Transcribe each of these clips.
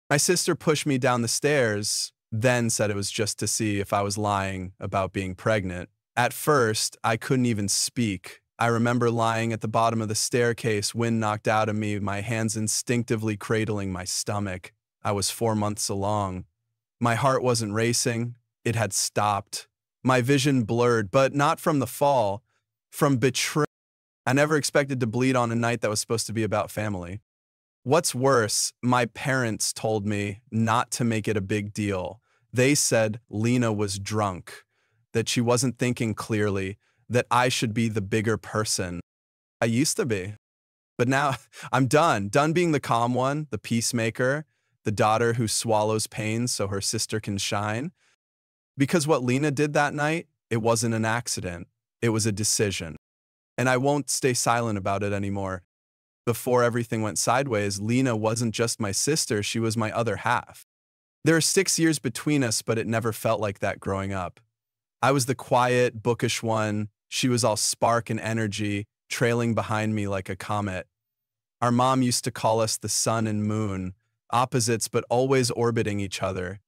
My sister pushed me down the stairs, then said it was just to see if I was lying about being pregnant. At first, I couldn't even speak. I remember lying at the bottom of the staircase, wind knocked out of me, my hands instinctively cradling my stomach. I was 4 months along. My heart wasn't racing, it had stopped. My vision blurred, but not from the fall, from betrayal. I never expected to bleed on a night that was supposed to be about family. What's worse, my parents told me not to make it a big deal. They said Lena was drunk, that she wasn't thinking clearly, that I should be the bigger person. I used to be. But now I'm done being the calm one, the peacemaker, the daughter who swallows pain so her sister can shine. Because what Lena did that night, it wasn't an accident. It was a decision. And I won't stay silent about it anymore. Before everything went sideways, Lena wasn't just my sister, she was my other half. There are 6 years between us, but it never felt like that growing up. I was the quiet, bookish one. She was all spark and energy, trailing behind me like a comet. Our mom used to call us the sun and moon, opposites but always orbiting each other.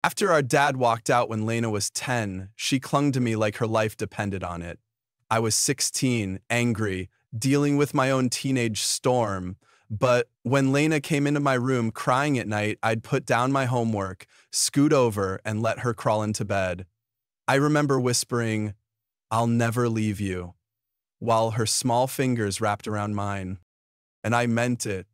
After our dad walked out when Lena was 10, she clung to me like her life depended on it. I was 16, angry, dealing with my own teenage storm. But when Lena came into my room crying at night, I'd put down my homework, scoot over, and let her crawl into bed. I remember whispering, "I'll never leave you," while her small fingers wrapped around mine. And I meant it.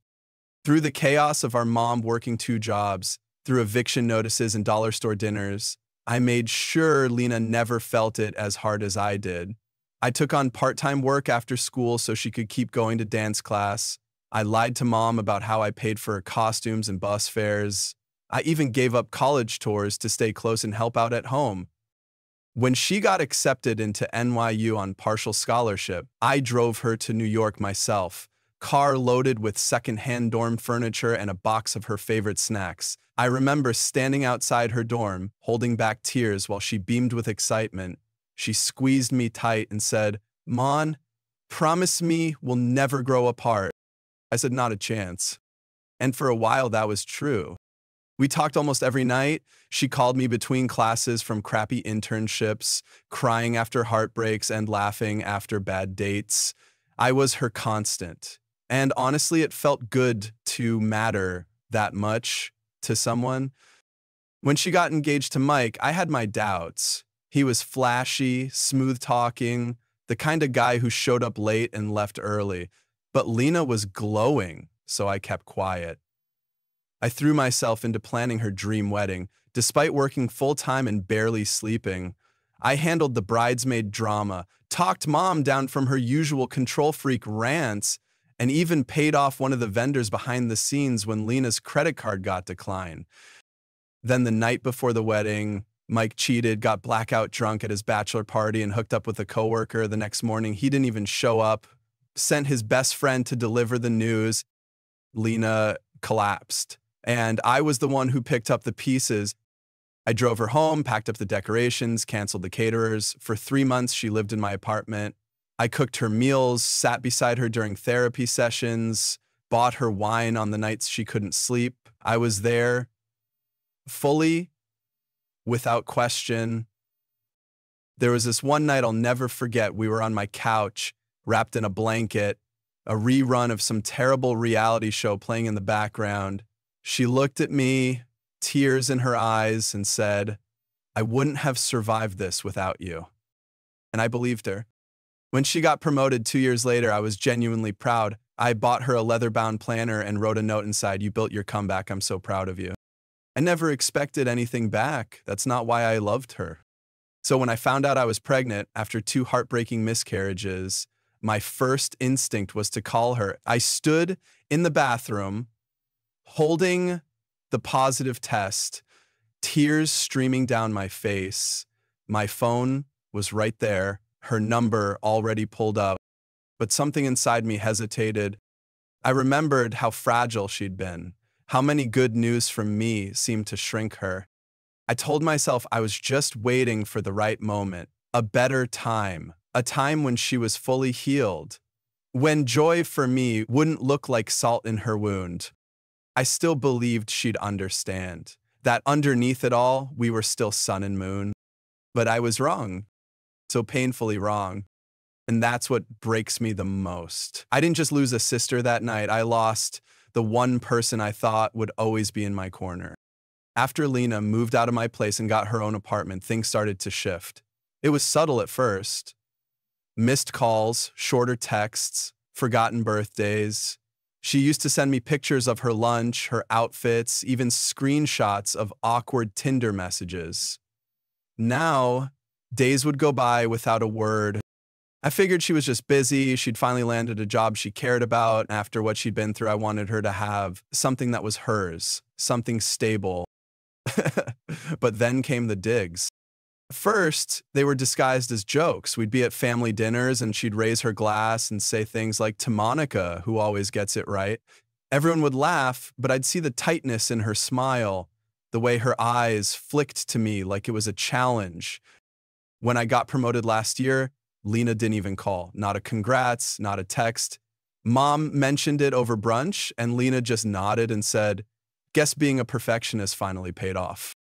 Through the chaos of our mom working 2 jobs, through eviction notices and dollar store dinners, I made sure Lena never felt it as hard as I did. I took on part-time work after school so she could keep going to dance class. I lied to mom about how I paid for her costumes and bus fares. I even gave up college tours to stay close and help out at home. When she got accepted into NYU on partial scholarship, I drove her to New York myself, car loaded with secondhand dorm furniture and a box of her favorite snacks. I remember standing outside her dorm, holding back tears while she beamed with excitement. She squeezed me tight and said, "Mon, promise me we'll never grow apart." I said, "Not a chance." And for a while that was true. We talked almost every night. She called me between classes from crappy internships, crying after heartbreaks and laughing after bad dates. I was her constant. And honestly, it felt good to matter that much to someone. When she got engaged to Mike, I had my doubts. He was flashy, smooth-talking, the kind of guy who showed up late and left early. But Lena was glowing, so I kept quiet. I threw myself into planning her dream wedding, despite working full-time and barely sleeping. I handled the bridesmaid drama, talked mom down from her usual control-freak rants, and even paid off one of the vendors behind the scenes when Lena's credit card got declined. Then the night before the wedding, Mike cheated, got blackout drunk at his bachelor party, and hooked up with a coworker. The next morning, he didn't even show up, sent his best friend to deliver the news. Lena collapsed, and I was the one who picked up the pieces. I drove her home, packed up the decorations, canceled the caterers. For 3 months, she lived in my apartment. I cooked her meals, sat beside her during therapy sessions, bought her wine on the nights she couldn't sleep. I was there, fully, without question. There was this one night I'll never forget. We were on my couch, wrapped in a blanket, a rerun of some terrible reality show playing in the background. She looked at me, tears in her eyes, and said, "I wouldn't have survived this without you." And I believed her. When she got promoted 2 years later, I was genuinely proud. I bought her a leather-bound planner and wrote a note inside, "You built your comeback. I'm so proud of you." I never expected anything back. That's not why I loved her. So when I found out I was pregnant after 2 heartbreaking miscarriages, my first instinct was to call her. I stood in the bathroom, holding the positive test, tears streaming down my face. My phone was right there, her number already pulled up, but something inside me hesitated. I remembered how fragile she'd been, how many good news from me seemed to shrink her. I told myself I was just waiting for the right moment, a better time, a time when she was fully healed, when joy for me wouldn't look like salt in her wound. I still believed she'd understand, that underneath it all, we were still sun and moon. But I was wrong, so painfully wrong. And that's what breaks me the most. I didn't just lose a sister that night, I lost the one person I thought would always be in my corner. After Lena moved out of my place and got her own apartment, things started to shift. It was subtle at first. Missed calls, shorter texts, forgotten birthdays. She used to send me pictures of her lunch, her outfits, even screenshots of awkward Tinder messages. Now, days would go by without a word. I figured she was just busy. She'd finally landed a job she cared about. After what she'd been through, I wanted her to have something that was hers, something stable. But then came the digs. First, they were disguised as jokes. We'd be at family dinners and she'd raise her glass and say things like, "To Monica, who always gets it right." Everyone would laugh, but I'd see the tightness in her smile, the way her eyes flicked to me like it was a challenge. When I got promoted last year, Lena didn't even call. Not a congrats, not a text. Mom mentioned it over brunch, and Lena just nodded and said, "Guess being a perfectionist finally paid off."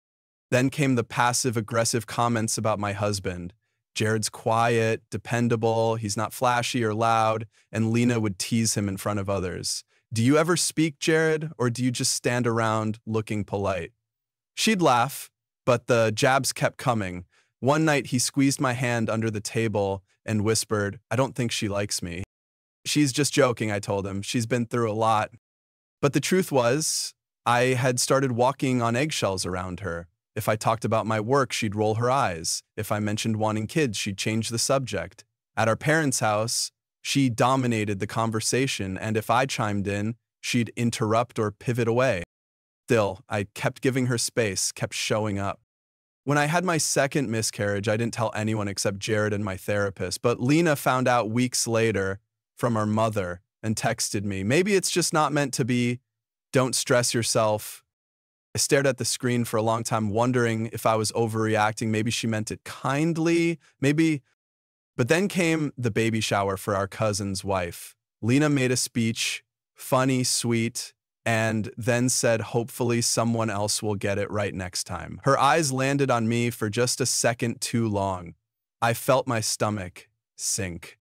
Then came the passive-aggressive comments about my husband. Jared's quiet, dependable, he's not flashy or loud, and Lena would tease him in front of others. "Do you ever speak, Jared, or do you just stand around looking polite?" She'd laugh, but the jabs kept coming. One night, he squeezed my hand under the table and whispered, "I don't think she likes me." "She's just joking," I told him. "She's been through a lot." But the truth was, I had started walking on eggshells around her. If I talked about my work, she'd roll her eyes. If I mentioned wanting kids, she'd change the subject. At our parents' house, she dominated the conversation, and if I chimed in, she'd interrupt or pivot away. Still, I kept giving her space, kept showing up. When I had my second miscarriage, I didn't tell anyone except Jared and my therapist, but Lena found out weeks later from our mother and texted me, "Maybe it's just not meant to be. Don't stress yourself." I stared at the screen for a long time, wondering if I was overreacting. Maybe she meant it kindly, maybe. But then came the baby shower for our cousin's wife. Lena made a speech, funny, sweet, and then said, "Hopefully someone else will get it right next time." Her eyes landed on me for just a second too long. I felt my stomach sink.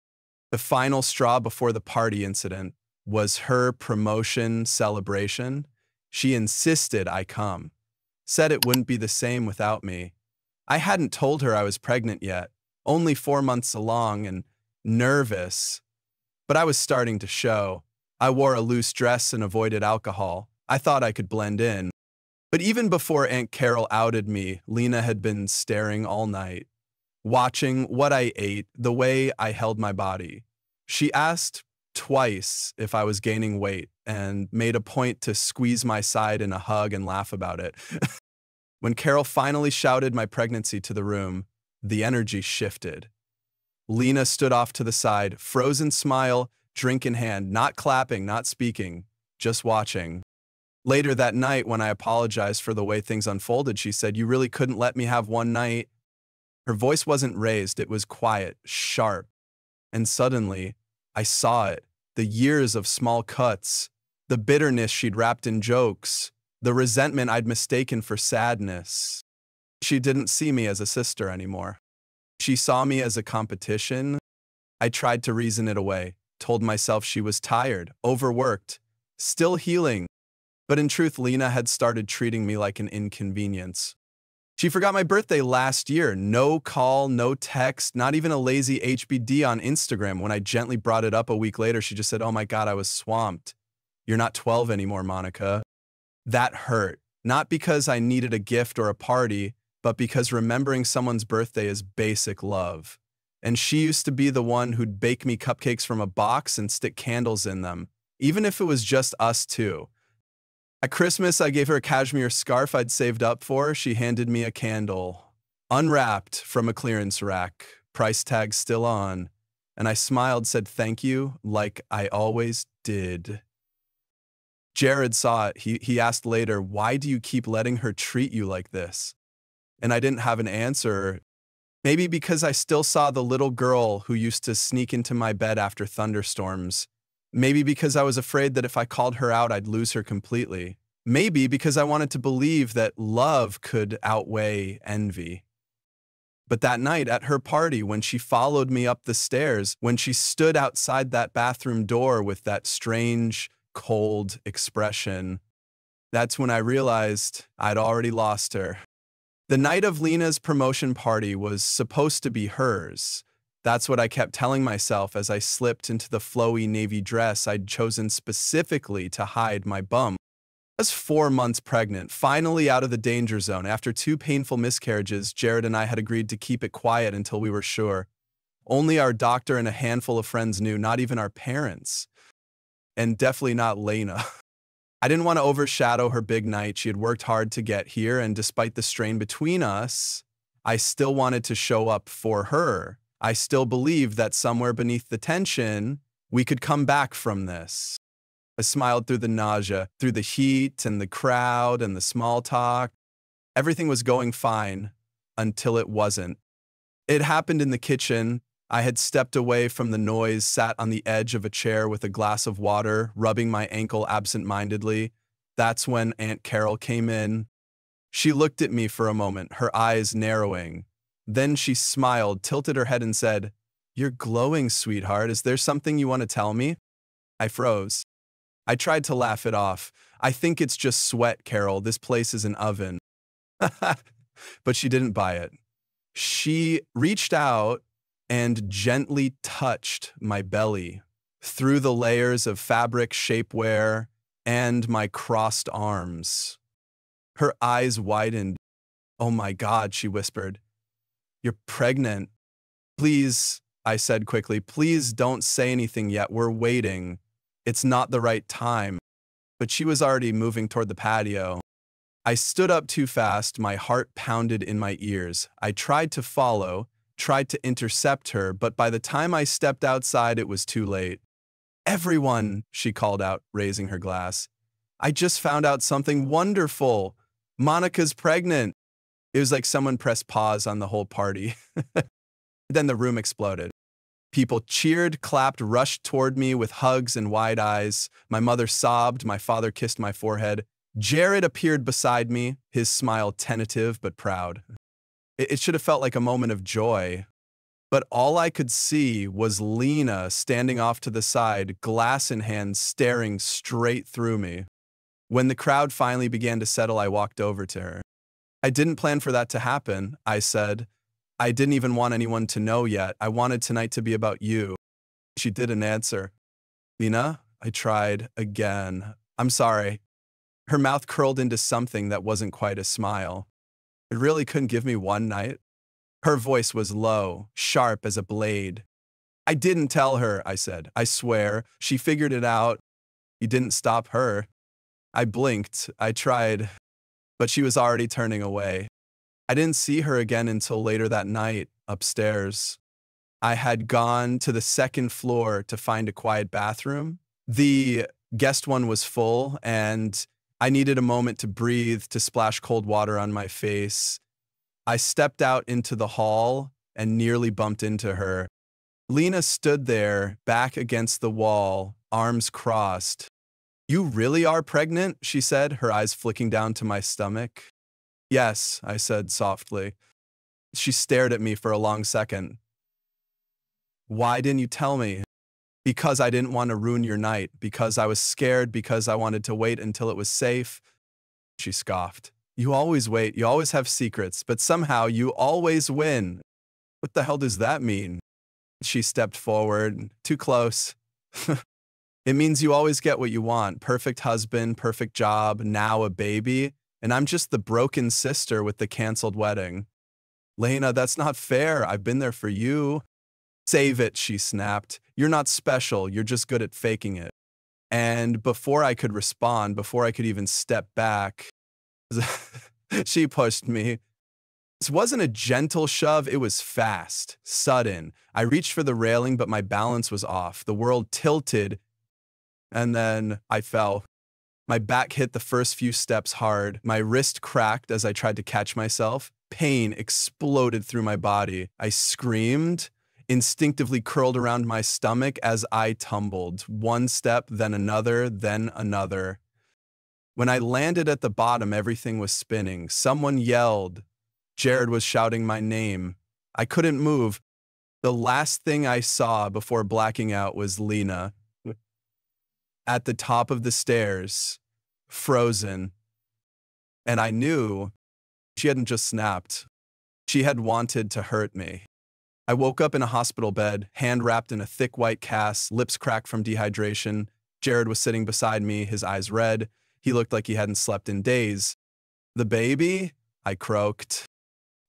The final straw before the party incident was her promotion celebration. She insisted I come, said it wouldn't be the same without me. I hadn't told her I was pregnant yet, only 4 months along and nervous, but I was starting to show. I wore a loose dress and avoided alcohol. I thought I could blend in. But even before Aunt Carol outed me, Lena had been staring all night, watching what I ate, the way I held my body. She asked twice if I was gaining weight and made a point to squeeze my side in a hug and laugh about it. When Carol finally shouted my pregnancy to the room, the energy shifted. Lena stood off to the side, frozen smile, drink in hand, not clapping, not speaking, just watching. Later that night, when I apologized for the way things unfolded, she said, "You really couldn't let me have one night." Her voice wasn't raised, it was quiet, sharp. And suddenly, I saw it. The years of small cuts, the bitterness she'd wrapped in jokes, the resentment I'd mistaken for sadness. She didn't see me as a sister anymore. She saw me as a competition. I tried to reason it away, told myself she was tired, overworked, still healing. But in truth, Lena had started treating me like an inconvenience. She forgot my birthday last year. No call, no text, not even a lazy HBD on Instagram. When I gently brought it up a week later, she just said, "Oh my God, I was swamped. You're not 12 anymore, Monica." That hurt, not because I needed a gift or a party, but because remembering someone's birthday is basic love. And she used to be the one who'd bake me cupcakes from a box and stick candles in them, even if it was just us two. At Christmas, I gave her a cashmere scarf I'd saved up for. She handed me a candle, unwrapped from a clearance rack, price tag still on. And I smiled, said thank you, like I always did. Jared saw it. He asked later, "Why do you keep letting her treat you like this?" And I didn't have an answer. Maybe because I still saw the little girl who used to sneak into my bed after thunderstorms. Maybe because I was afraid that if I called her out, I'd lose her completely. Maybe because I wanted to believe that love could outweigh envy. But that night at her party, when she followed me up the stairs, when she stood outside that bathroom door with that strange, cold expression, that's when I realized I'd already lost her. The night of Lena's promotion party was supposed to be hers. That's what I kept telling myself as I slipped into the flowy navy dress I'd chosen specifically to hide my bum. I was 4 months pregnant, finally out of the danger zone. After 2 painful miscarriages, Jared and I had agreed to keep it quiet until we were sure. Only our doctor and a handful of friends knew, not even our parents. And definitely not Lena. I didn't want to overshadow her big night. She had worked hard to get here, and despite the strain between us, I still wanted to show up for her. I still believed that somewhere beneath the tension, we could come back from this. I smiled through the nausea, through the heat and the crowd and the small talk. Everything was going fine until it wasn't. It happened in the kitchen. I had stepped away from the noise, sat on the edge of a chair with a glass of water, rubbing my ankle absent-mindedly. That's when Aunt Carol came in. She looked at me for a moment, her eyes narrowing. Then she smiled, tilted her head and said, "You're glowing, sweetheart. Is there something you want to tell me?" I froze. I tried to laugh it off. "I think it's just sweat, Carol. This place is an oven." But she didn't buy it. She reached out and gently touched my belly, through the layers of fabric shapewear and my crossed arms. Her eyes widened. "Oh my God," she whispered. "You're pregnant." "Please," I said quickly, "please don't say anything yet. We're waiting. It's not the right time." But she was already moving toward the patio. I stood up too fast, my heart pounded in my ears. I tried to follow, tried to intercept her, but by the time I stepped outside, it was too late. "Everyone," she called out, raising her glass. "I just found out something wonderful. Monica's pregnant." It was like someone pressed pause on the whole party. Then the room exploded. People cheered, clapped, rushed toward me with hugs and wide eyes. My mother sobbed, my father kissed my forehead. Jared appeared beside me, his smile tentative but proud. It should have felt like a moment of joy. But all I could see was Lena standing off to the side, glass in hand, staring straight through me. When the crowd finally began to settle, I walked over to her. "I didn't plan for that to happen," I said. "I didn't even want anyone to know yet. I wanted tonight to be about you." She didn't answer. "Lena?" I tried again. "I'm sorry." Her mouth curled into something that wasn't quite a smile. "It really couldn't give me one night?" Her voice was low, sharp as a blade. "I didn't tell her," I said. "I swear. She figured it out. You didn't stop her." I blinked. I tried, but she was already turning away. I didn't see her again until later that night, upstairs. I had gone to the second floor to find a quiet bathroom. The guest one was full, and I needed a moment to breathe, to splash cold water on my face. I stepped out into the hall and nearly bumped into her. Lena stood there, back against the wall, arms crossed. "You really are pregnant?" she said, her eyes flicking down to my stomach. "Yes," I said softly. She stared at me for a long second. "Why didn't you tell me?" "Because I didn't want to ruin your night, because I was scared, because I wanted to wait until it was safe." She scoffed. "You always wait, you always have secrets, but somehow you always win." "What the hell does that mean?" She stepped forward, too close. "It means you always get what you want. Perfect husband, perfect job, now a baby. And I'm just the broken sister with the canceled wedding." "Lena, that's not fair. I've been there for you." "Save it," she snapped. "You're not special. You're just good at faking it." And before I could respond, before I could even step back, she pushed me. This wasn't a gentle shove. It was fast, sudden. I reached for the railing, but my balance was off. The world tilted, and then I fell. My back hit the first few steps hard. My wrist cracked as I tried to catch myself. Pain exploded through my body. I screamed. instinctively curled around my stomach as I tumbled, one step, then another, then another. When I landed at the bottom, everything was spinning. Someone yelled. Jared was shouting my name. I couldn't move. The last thing I saw before blacking out was Lena at the top of the stairs, frozen. And I knew she hadn't just snapped. She had wanted to hurt me. I woke up in a hospital bed, hand wrapped in a thick white cast, lips cracked from dehydration. Jared was sitting beside me, his eyes red. He looked like he hadn't slept in days. "The baby?" I croaked.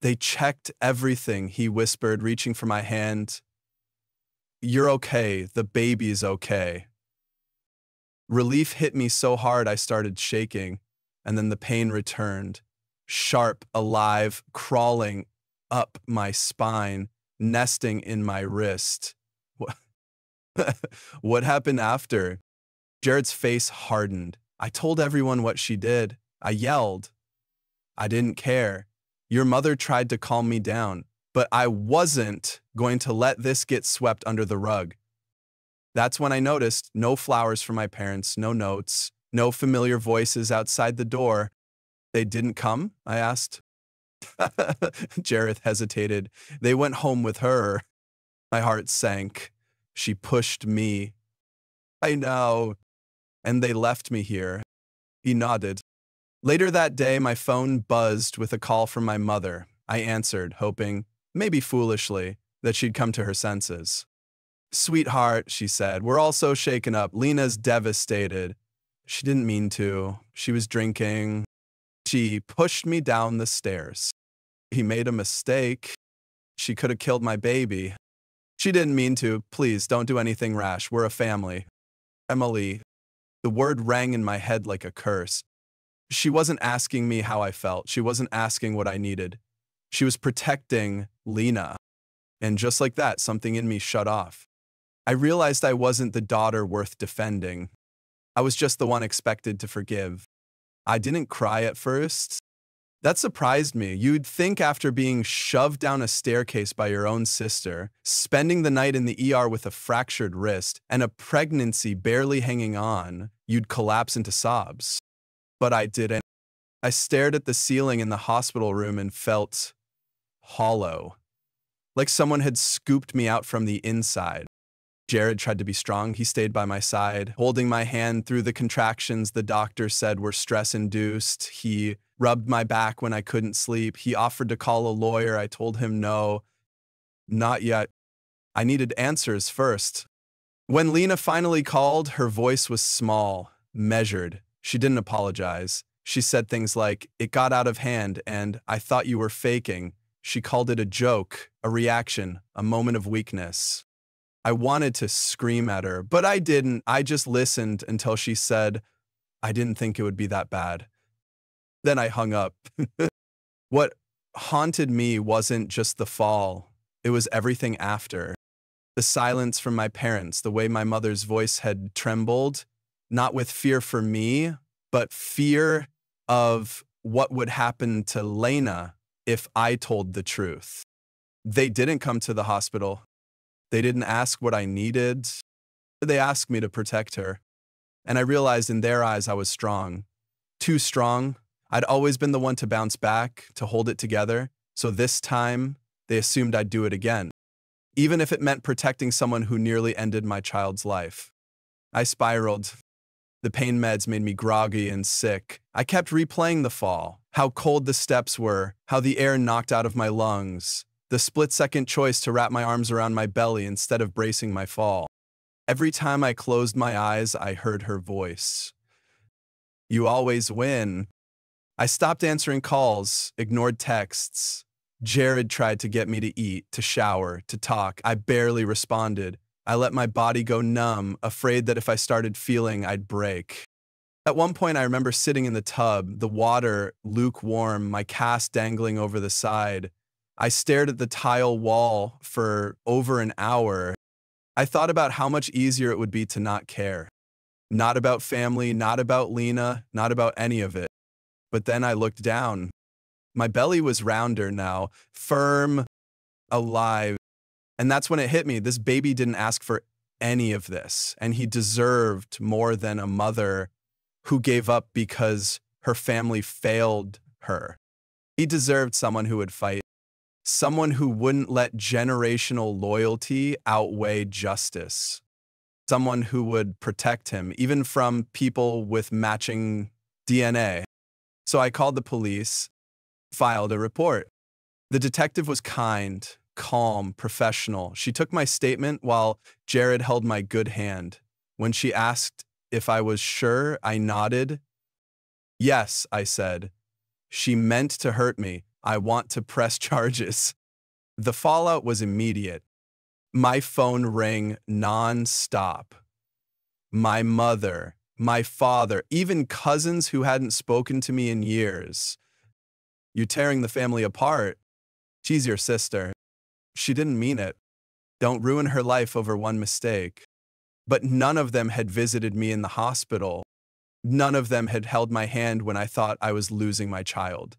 "They checked everything," he whispered, reaching for my hand. "You're okay. The baby's okay." Relief hit me so hard I started shaking, and then the pain returned. Sharp, alive, crawling up my spine, nesting in my wrist. What happened after? Jared's face hardened. I told everyone what she did. I yelled. I didn't care. Your mother tried to calm me down, but I wasn't going to let this get swept under the rug. That's when I noticed no flowers for my parents, no notes, no familiar voices outside the door. "They didn't come?" I asked. Jared hesitated. "They went home with her." My heart sank. She pushed me. "I know." "And they left me here." He nodded. Later that day, my phone buzzed with a call from my mother. I answered, hoping, maybe foolishly, that she'd come to her senses. "Sweetheart," she said, "we're all so shaken up. Lena's devastated." She didn't mean to. She was drinking. She pushed me down the stairs. He made a mistake. She could have killed my baby. She didn't mean to. Please, don't do anything rash. We're a family. Emily. The word rang in my head like a curse. She wasn't asking me how I felt. She wasn't asking what I needed. She was protecting Lena. And just like that, something in me shut off. I realized I wasn't the daughter worth defending. I was just the one expected to forgive. I didn't cry at first. That surprised me. You'd think after being shoved down a staircase by your own sister, spending the night in the ER with a fractured wrist, and a pregnancy barely hanging on, you'd collapse into sobs. But I didn't. I stared at the ceiling in the hospital room and felt hollow, like someone had scooped me out from the inside. Jared tried to be strong. He stayed by my side, holding my hand through the contractions the doctor said were stress-induced. He rubbed my back when I couldn't sleep. He offered to call a lawyer. I told him no, not yet. I needed answers first. When Lena finally called, her voice was small, measured. She didn't apologize. She said things like, "It got out of hand," and "I thought you were faking." She called it a joke, a reaction, a moment of weakness. I wanted to scream at her, but I didn't. I just listened until she said, "I didn't think it would be that bad." Then I hung up. What haunted me wasn't just the fall. It was everything after. The silence from my parents, the way my mother's voice had trembled, not with fear for me, but fear of what would happen to Lena if I told the truth. They didn't come to the hospital. They didn't ask what I needed. They asked me to protect her. And I realized in their eyes I was strong. Too strong. I'd always been the one to bounce back, to hold it together. So this time, they assumed I'd do it again, even if it meant protecting someone who nearly ended my child's life. I spiraled. The pain meds made me groggy and sick. I kept replaying the fall, how cold the steps were, how the air knocked out of my lungs, the split-second choice to wrap my arms around my belly instead of bracing my fall. Every time I closed my eyes, I heard her voice. "You always win." I stopped answering calls, ignored texts. Jared tried to get me to eat, to shower, to talk. I barely responded. I let my body go numb, afraid that if I started feeling, I'd break. At one point, I remember sitting in the tub, the water lukewarm, my cast dangling over the side. I stared at the tile wall for over an hour. I thought about how much easier it would be to not care. Not about family, not about Lena, not about any of it. But then I looked down. My belly was rounder now, firm, alive. And that's when it hit me. This baby didn't ask for any of this, and he deserved more than a mother who gave up because her family failed her. He deserved someone who would fight, someone who wouldn't let generational loyalty outweigh justice, someone who would protect him, even from people with matching DNA. So I called the police, filed a report. The detective was kind, calm, professional. She took my statement while Jared held my good hand. When she asked if I was sure, I nodded. Yes, I said. She meant to hurt me. I want to press charges. The fallout was immediate. My phone rang non-stop. My mother, my father, even cousins who hadn't spoken to me in years. You're tearing the family apart. She's your sister. She didn't mean it. Don't ruin her life over one mistake. But none of them had visited me in the hospital. None of them had held my hand when I thought I was losing my child.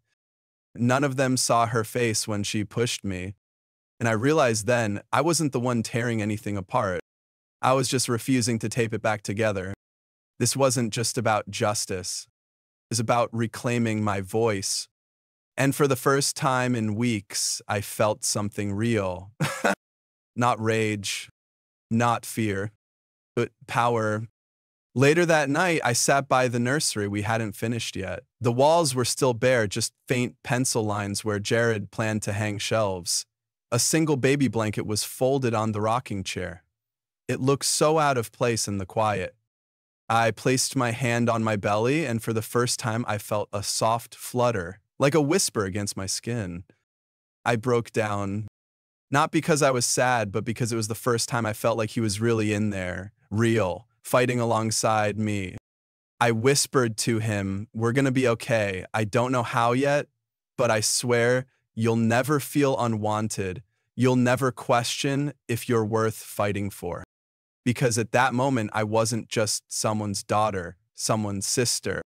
None of them saw her face when she pushed me. And I realized then I wasn't the one tearing anything apart. I was just refusing to tape it back together. This wasn't just about justice. It was about reclaiming my voice. And for the first time in weeks, I felt something real. Not rage, not fear, but power. Later that night, I sat by the nursery we hadn't finished yet. The walls were still bare, just faint pencil lines where Jared planned to hang shelves. A single baby blanket was folded on the rocking chair. It looked so out of place in the quiet. I placed my hand on my belly, and for the first time, I felt a soft flutter, like a whisper against my skin. I broke down, not because I was sad, but because it was the first time I felt like he was really in there, real, fighting alongside me. I whispered to him, "We're gonna be okay. I don't know how yet, but I swear you'll never feel unwanted. You'll never question if you're worth fighting for." Because at that moment, I wasn't just someone's daughter, someone's sister.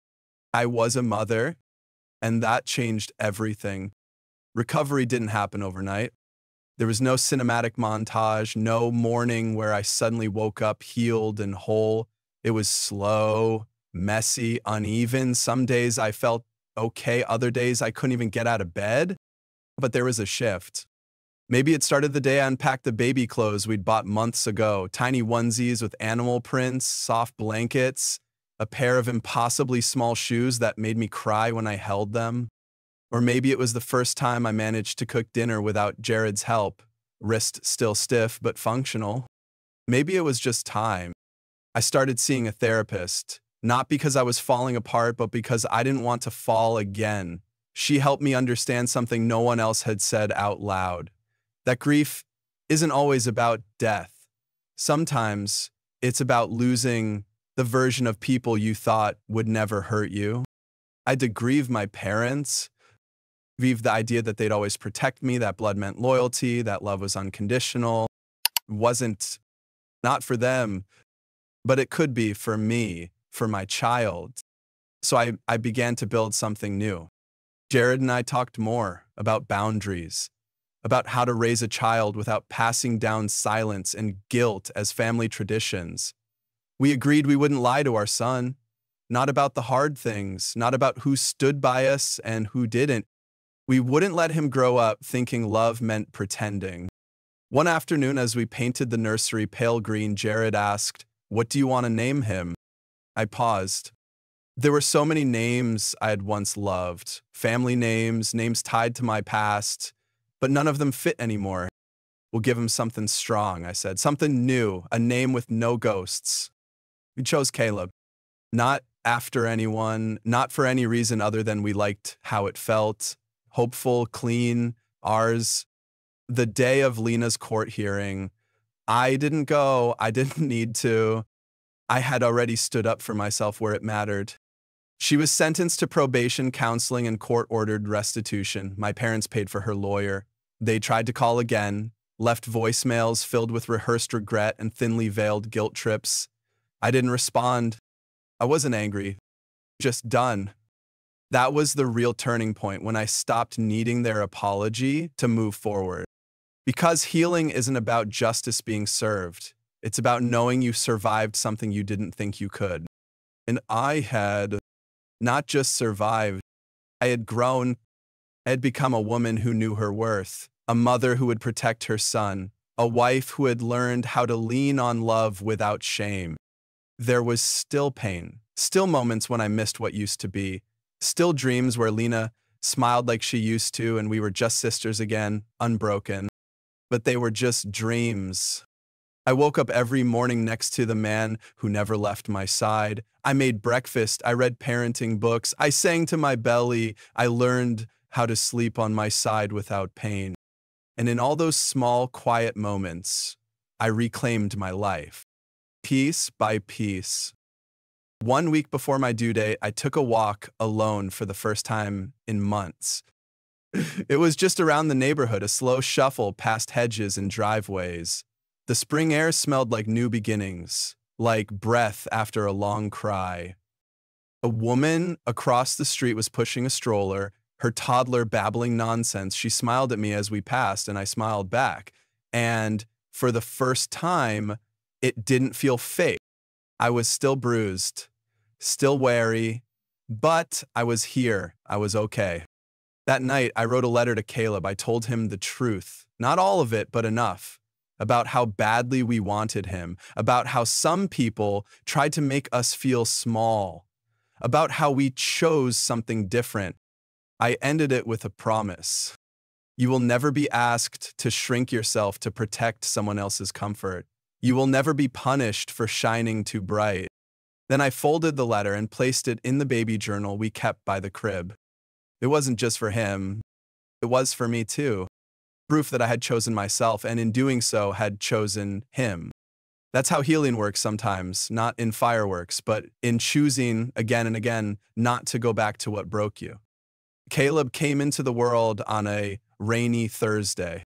I was a mother, and that changed everything. Recovery didn't happen overnight. There was no cinematic montage, no morning where I suddenly woke up healed and whole. It was slow, messy, uneven. Some days I felt okay, other days I couldn't even get out of bed. But there was a shift. Maybe it started the day I unpacked the baby clothes we'd bought months ago, tiny onesies with animal prints, soft blankets, a pair of impossibly small shoes that made me cry when I held them. Or maybe it was the first time I managed to cook dinner without Jared's help, wrist still stiff but functional. Maybe it was just time. I started seeing a therapist, not because I was falling apart, but because I didn't want to fall again. She helped me understand something no one else had said out loud. That grief isn't always about death. Sometimes it's about losing the version of people you thought would never hurt you. I had to grieve my parents, grieve the idea that they'd always protect me, that blood meant loyalty, that love was unconditional. It wasn't not for them, but it could be for me, for my child. So I began to build something new. Jared and I talked more about boundaries, about how to raise a child without passing down silence and guilt as family traditions. We agreed we wouldn't lie to our son, not about the hard things, not about who stood by us and who didn't. We wouldn't let him grow up thinking love meant pretending. One afternoon, as we painted the nursery pale green, Jared asked, "What do you want to name him?" I paused. There were so many names I had once loved, family names, names tied to my past, but none of them fit anymore. "We'll give him something strong," I said, "something new, a name with no ghosts." We chose Caleb, not after anyone, not for any reason other than we liked how it felt, hopeful, clean, ours. The day of Lena's court hearing, I didn't go, I didn't need to. I had already stood up for myself where it mattered. She was sentenced to probation, counseling, and court-ordered restitution. My parents paid for her lawyer. They tried to call again, left voicemails filled with rehearsed regret and thinly veiled guilt trips. I didn't respond. I wasn't angry, just done. That was the real turning point when I stopped needing their apology to move forward. Because healing isn't about justice being served. It's about knowing you survived something you didn't think you could. And I had not just survived, I had grown. I had become a woman who knew her worth, a mother who would protect her son, a wife who had learned how to lean on love without shame. There was still pain, still moments when I missed what used to be, still dreams where Lena smiled like she used to and we were just sisters again, unbroken. But they were just dreams. I woke up every morning next to the man who never left my side. I made breakfast. I read parenting books. I sang to my belly. I learned how to sleep on my side without pain. And in all those small, quiet moments, I reclaimed my life, piece by piece. 1 week before my due date, I took a walk alone for the first time in months. It was just around the neighborhood, a slow shuffle past hedges and driveways. The spring air smelled like new beginnings, like breath after a long cry. A woman across the street was pushing a stroller, her toddler babbling nonsense. She smiled at me as we passed, and I smiled back. And for the first time, it didn't feel fake. I was still bruised, still wary, but I was here. I was okay. That night, I wrote a letter to Caleb. I told him the truth, not all of it, but enough, about how badly we wanted him, about how some people tried to make us feel small, about how we chose something different. I ended it with a promise. You will never be asked to shrink yourself to protect someone else's comfort. You will never be punished for shining too bright. Then I folded the letter and placed it in the baby journal we kept by the crib. It wasn't just for him. It was for me too. Proof that I had chosen myself, and in doing so had chosen him. That's how healing works sometimes, not in fireworks, but in choosing again and again not to go back to what broke you. Caleb came into the world on a rainy Thursday.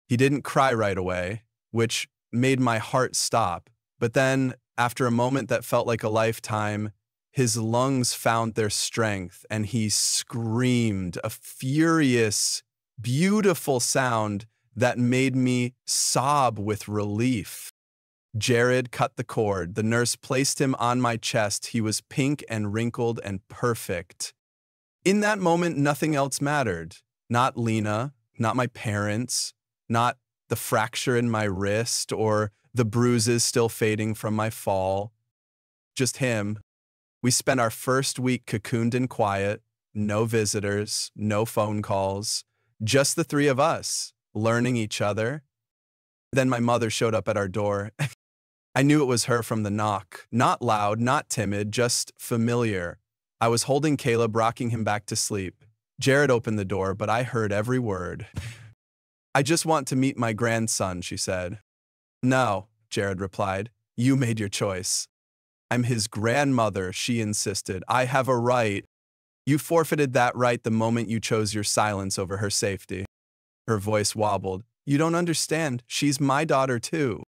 He didn't cry right away, which made my heart stop. But then, after a moment that felt like a lifetime, his lungs found their strength and he screamed a furious, beautiful sound that made me sob with relief. Jared cut the cord. The nurse placed him on my chest. He was pink and wrinkled and perfect. In that moment, nothing else mattered. Not Lena, not my parents, not the fracture in my wrist or the bruises still fading from my fall. Just him. We spent our first week cocooned and quiet, no visitors, no phone calls, just the three of us, learning each other. Then my mother showed up at our door. I knew it was her from the knock. Not loud, not timid, just familiar. I was holding Caleb, rocking him back to sleep. Jared opened the door, but I heard every word. I just want to meet my grandson, she said. No, Jared replied. You made your choice. I'm his grandmother, she insisted. I have a right. You forfeited that right the moment you chose your silence over her safety. Her voice wobbled. You don't understand. She's my daughter too.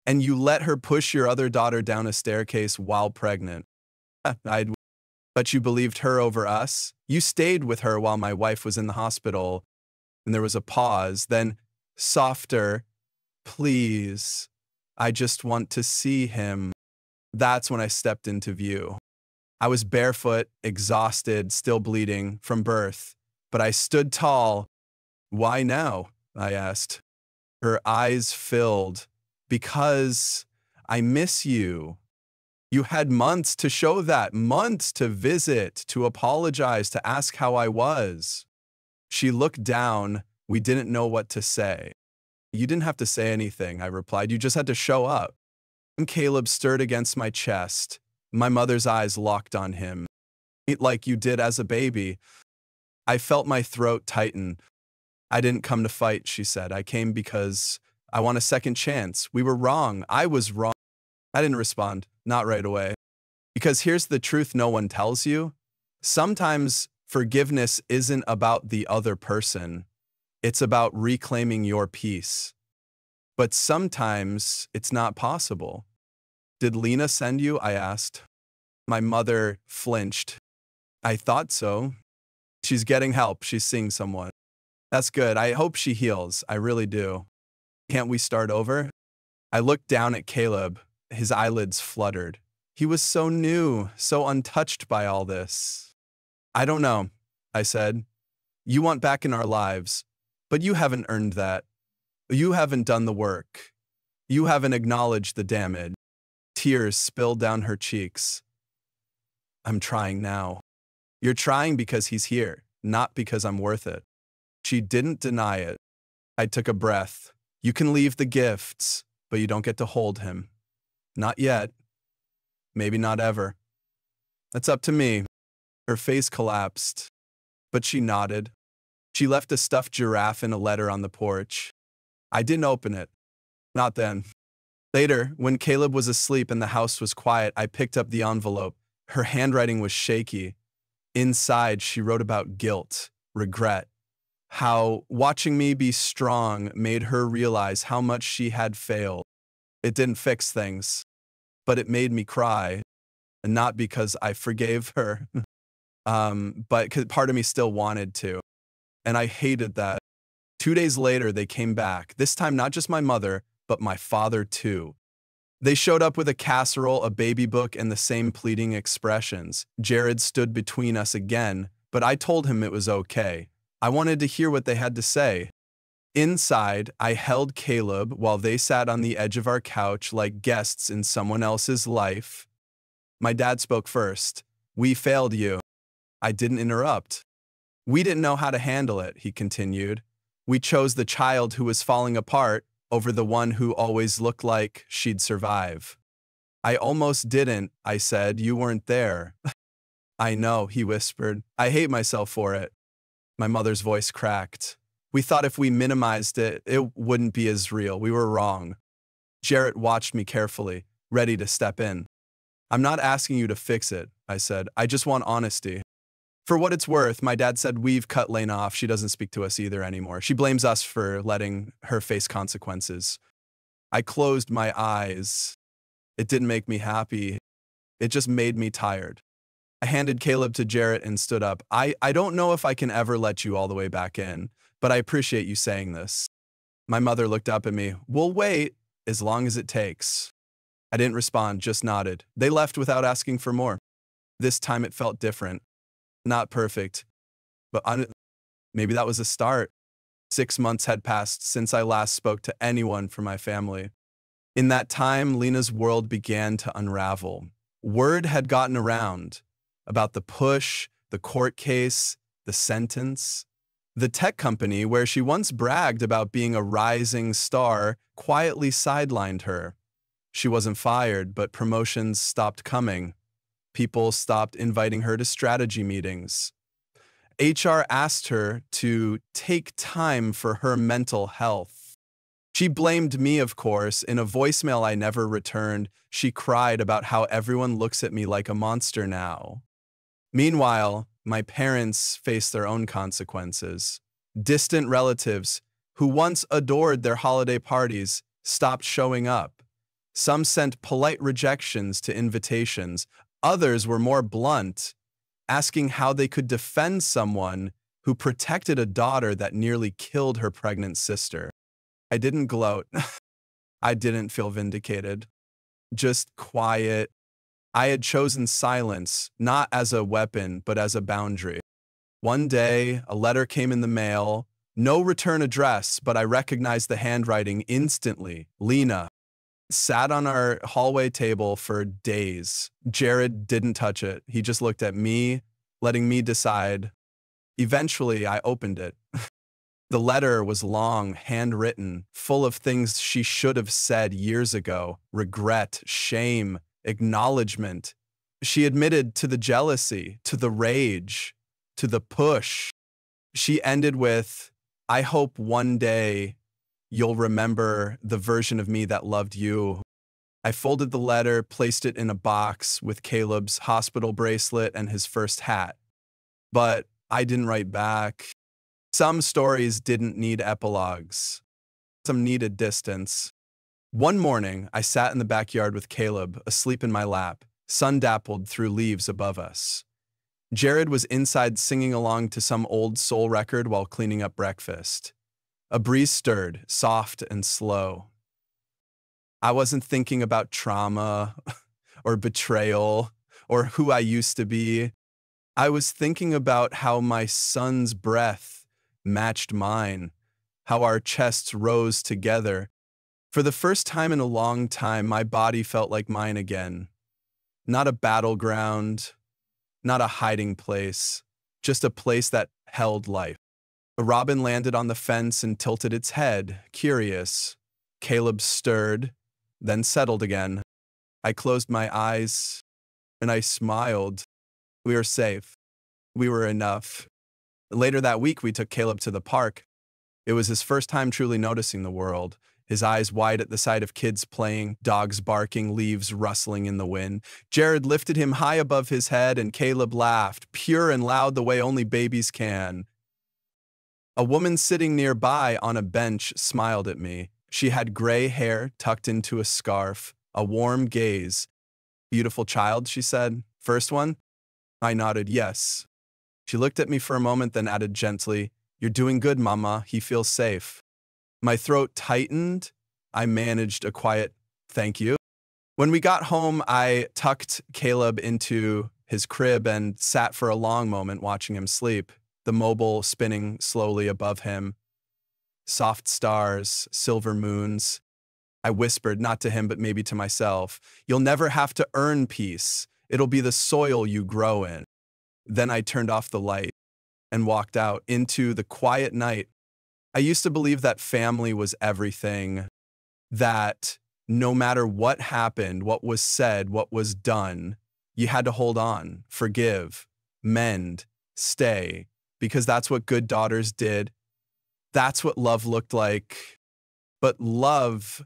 And you let her push your other daughter down a staircase while pregnant. But you believed her over us? You stayed with her while my wife was in the hospital. And there was a pause, then softer. Please, I just want to see him. That's when I stepped into view. I was barefoot, exhausted, still bleeding from birth, but I stood tall. Why now? I asked. Her eyes filled. Because I miss you. You had months to show that, months to visit, to apologize, to ask how I was. She looked down. We didn't know what to say. You didn't have to say anything, I replied. You just had to show up. And Caleb stirred against my chest. My mother's eyes locked on him. Like you did as a baby. I felt my throat tighten. I didn't come to fight, she said. I came because I want a second chance. We were wrong. I was wrong. I didn't respond, not right away. Because here's the truth no one tells you. Sometimes forgiveness isn't about the other person. It's about reclaiming your peace. But sometimes it's not possible. Did Lena send you? I asked. My mother flinched. I thought so. She's getting help. She's seeing someone. That's good. I hope she heals. I really do. Can't we start over? I looked down at Caleb. His eyelids fluttered. He was so new, so untouched by all this. I don't know, I said. You want back in our lives, but you haven't earned that. You haven't done the work. You haven't acknowledged the damage. Tears spilled down her cheeks. I'm trying now. You're trying because he's here, not because I'm worth it. She didn't deny it. I took a breath. You can leave the gifts, but you don't get to hold him. Not yet. Maybe not ever. That's up to me. Her face collapsed, but she nodded. She left a stuffed giraffe and a letter on the porch. I didn't open it. Not then. Later, when Caleb was asleep and the house was quiet, I picked up the envelope. Her handwriting was shaky. Inside, she wrote about guilt, regret, how watching me be strong made her realize how much she had failed. It didn't fix things, but it made me cry. And not because I forgave her, but 'cause part of me still wanted to. And I hated that. 2 days later, they came back. This time, not just my mother, but my father too. They showed up with a casserole, a baby book, and the same pleading expressions. Jared stood between us again, but I told him it was okay. I wanted to hear what they had to say. Inside, I held Caleb while they sat on the edge of our couch like guests in someone else's life. My dad spoke first. We failed you. I didn't interrupt. We didn't know how to handle it, he continued. We chose the child who was falling apart over the one who always looked like she'd survive. I almost didn't, I said. You weren't there. I know, he whispered. I hate myself for it. My mother's voice cracked. We thought if we minimized it, it wouldn't be as real. We were wrong. Jarrett watched me carefully, ready to step in. I'm not asking you to fix it, I said. I just want honesty. For what it's worth, my dad said we've cut Lena off. She doesn't speak to us either anymore. She blames us for letting her face consequences. I closed my eyes. It didn't make me happy. It just made me tired. I handed Caleb to Jarrett and stood up. I don't know if I can ever let you all the way back in, but I appreciate you saying this. My mother looked up at me. We'll wait as long as it takes. I didn't respond, just nodded. They left without asking for more. This time it felt different. Not perfect, but maybe that was a start. 6 months had passed since I last spoke to anyone from my family. In that time, Lena's world began to unravel. Word had gotten around about the push, the court case, the sentence. The tech company where she once bragged about being a rising star quietly sidelined her. She wasn't fired, but promotions stopped coming. People stopped inviting her to strategy meetings. HR asked her to take time for her mental health. She blamed me, of course. In a voicemail I never returned, she cried about how everyone looks at me like a monster now. Meanwhile, my parents faced their own consequences. Distant relatives who once adored their holiday parties stopped showing up. Some sent polite rejections to invitations. Others were more blunt, asking how they could defend someone who protected a daughter that nearly killed her pregnant sister. I didn't gloat. I didn't feel vindicated. Just quiet. I had chosen silence, not as a weapon, but as a boundary. One day, a letter came in the mail. No return address, but I recognized the handwriting instantly. Lena. Sat on our hallway table for days. Jared didn't touch it. He just looked at me, letting me decide. Eventually, I opened it. The letter was long, handwritten, full of things she should have said years ago. Regret, shame, acknowledgement. She admitted to the jealousy, to the rage, to the push. She ended with, I hope one day you'll remember the version of me that loved you. I folded the letter, placed it in a box with Caleb's hospital bracelet and his first hat. But I didn't write back. Some stories didn't need epilogues. Some needed distance. One morning, I sat in the backyard with Caleb, asleep in my lap, sun dappled through leaves above us. Jared was inside singing along to some old soul record while cleaning up breakfast. A breeze stirred, soft and slow. I wasn't thinking about trauma or betrayal or who I used to be. I was thinking about how my son's breath matched mine, how our chests rose together. For the first time in a long time, my body felt like mine again. Not a battleground, not a hiding place, just a place that held life. A robin landed on the fence and tilted its head, curious. Caleb stirred, then settled again. I closed my eyes and I smiled. We were safe. We were enough. Later that week, we took Caleb to the park. It was his first time truly noticing the world. His eyes wide at the sight of kids playing, dogs barking, leaves rustling in the wind. Jared lifted him high above his head and Caleb laughed, pure and loud the way only babies can. A woman sitting nearby on a bench smiled at me. She had gray hair tucked into a scarf, a warm gaze. "Beautiful child," she said. "First one?" I nodded yes. She looked at me for a moment, then added gently, "You're doing good, Mama. He feels safe." My throat tightened. I managed a quiet thank you. When we got home, I tucked Caleb into his crib and sat for a long moment watching him sleep, the mobile spinning slowly above him. Soft stars, silver moons. I whispered, not to him, but maybe to myself, "You'll never have to earn peace. It'll be the soil you grow in." Then I turned off the light and walked out into the quiet night. I used to believe that family was everything, that no matter what happened, what was said, what was done, you had to hold on, forgive, mend, stay, because that's what good daughters did. That's what love looked like. But love,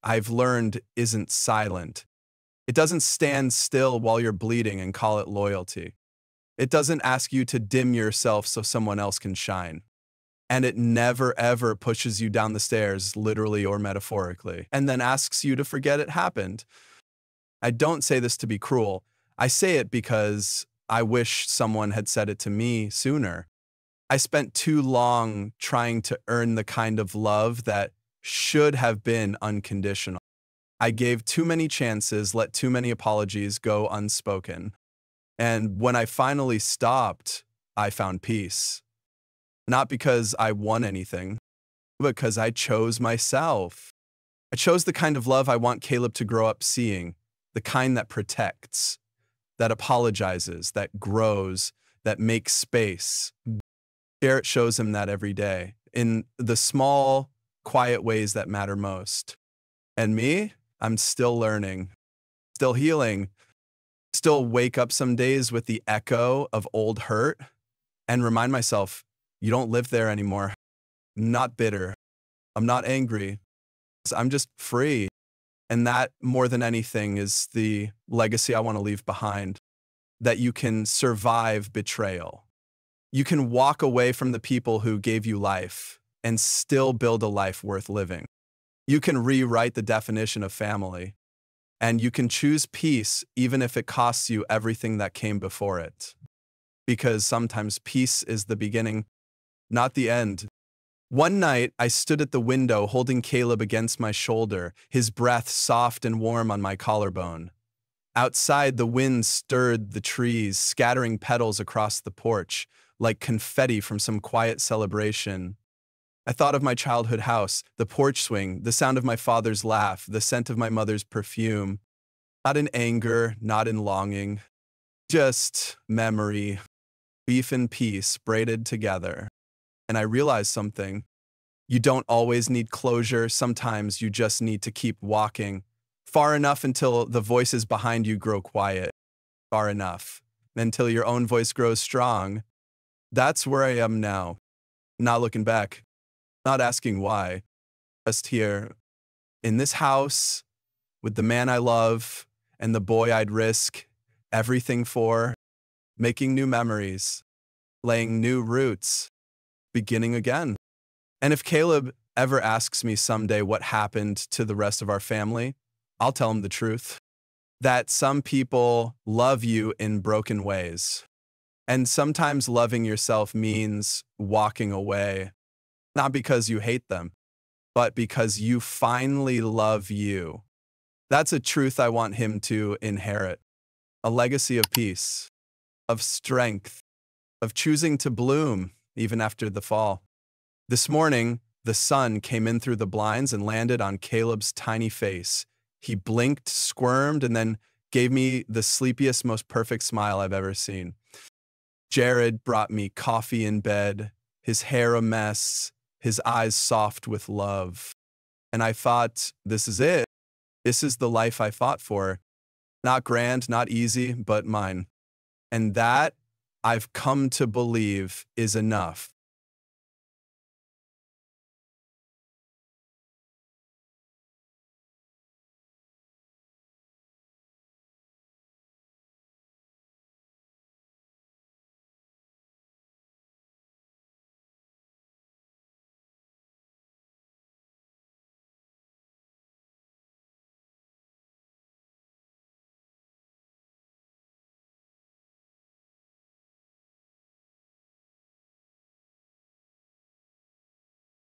I've learned, isn't silent. It doesn't stand still while you're bleeding and call it loyalty. It doesn't ask you to dim yourself so someone else can shine. And it never, ever pushes you down the stairs, literally or metaphorically, and then asks you to forget it happened. I don't say this to be cruel. I say it because I wish someone had said it to me sooner. I spent too long trying to earn the kind of love that should have been unconditional. I gave too many chances, let too many apologies go unspoken. And when I finally stopped, I found peace. Not because I won anything, but because I chose myself. I chose the kind of love I want Caleb to grow up seeing, the kind that protects, that apologizes, that grows, that makes space. Garrett shows him that every day, in the small, quiet ways that matter most. And me, I'm still learning, still healing, still wake up some days with the echo of old hurt and remind myself, you don't live there anymore. I'm not bitter. I'm not angry. I'm just free. And that, more than anything, is the legacy I want to leave behind. That you can survive betrayal. You can walk away from the people who gave you life and still build a life worth living. You can rewrite the definition of family. And you can choose peace even if it costs you everything that came before it. Because sometimes peace is the beginning, not the end. One night, I stood at the window holding Caleb against my shoulder, his breath soft and warm on my collarbone. Outside, the wind stirred the trees, scattering petals across the porch, like confetti from some quiet celebration. I thought of my childhood house, the porch swing, the sound of my father's laugh, the scent of my mother's perfume. Not in anger, not in longing, just memory, beef and peace braided together. And I realized something. You don't always need closure. Sometimes you just need to keep walking far enough until the voices behind you grow quiet. Far enough until your own voice grows strong. That's where I am now. Not looking back. Not asking why. Just here, in this house, with the man I love and the boy I'd risk everything for, making new memories, laying new roots, beginning again. And if Caleb ever asks me someday what happened to the rest of our family, I'll tell him the truth. That some people love you in broken ways. And sometimes loving yourself means walking away. Not because you hate them, but because you finally love you. That's a truth I want him to inherit. A legacy of peace, of strength, of choosing to bloom even after the fall. This morning, the sun came in through the blinds and landed on Caleb's tiny face. He blinked, squirmed, and then gave me the sleepiest, most perfect smile I've ever seen. Jared brought me coffee in bed, his hair a mess, his eyes soft with love. And I thought, this is it. This is the life I fought for. Not grand, not easy, but mine. And that, I've come to believe, is enough.